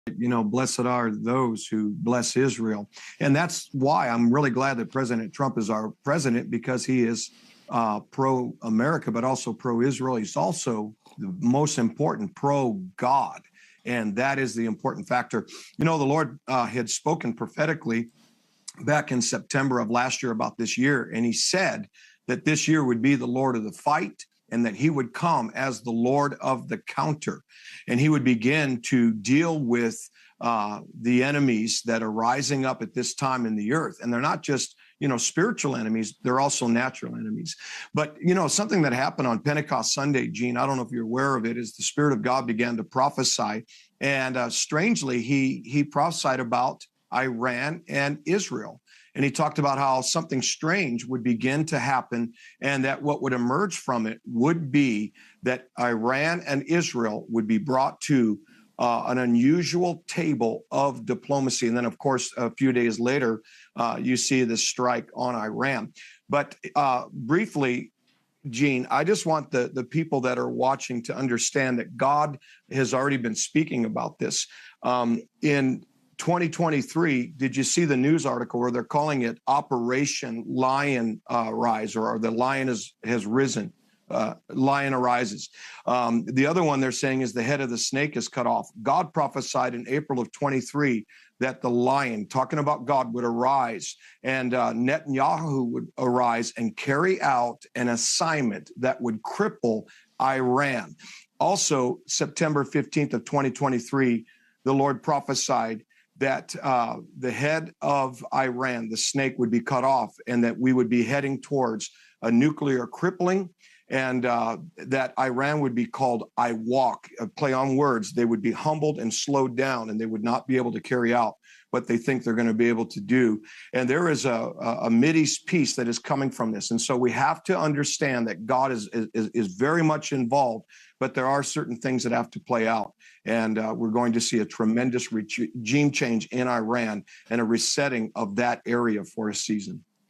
Blessed are those who bless Israel. And that's why I'm really glad that President Trump is our president, because he is pro-America, but also pro-Israel. He's also the most important, pro-God. And that is the important factor. The Lord had spoken prophetically back in September of last year about this year. And he said that this year would be the Lord of the fight, and that he would come as the Lord of the counter. And he would begin to deal with the enemies that are rising up at this time in the earth. And they're not just, spiritual enemies, they're also natural enemies. But, something that happened on Pentecost Sunday, Gene, I don't know if you're aware of it, is the Spirit of God began to prophesy. And strangely, he prophesied about Iran and Israel. And he talked about how something strange would begin to happen, and that what would emerge from it would be that Iran and Israel would be brought to an unusual table of diplomacy. And then, of course, a few days later, you see the strike on Iran. But briefly, Gene, I just want the people that are watching to understand that God has already been speaking about this. In 2023, did you see the news article where they're calling it Operation Lion Rise, or the lion has risen, lion arises? The other one they're saying is the head of the snake is cut off. God prophesied in April of 23 that the lion, talking about God, would arise, and Netanyahu would arise and carry out an assignment that would cripple Iran. Also, September 15th of 2023, the Lord prophesied that the head of Iran, the snake, would be cut off, and that we would be heading towards a nuclear crippling, and that Iran would be called I walk, a play on words. They would be humbled and slowed down, and they would not be able to carry out what they think they're going to be able to do. And there is a Mideast peace that is coming from this. And so we have to understand that God is very much involved, but there are certain things that have to play out. And we're going to see a tremendous regime change in Iran and a resetting of that area for a season.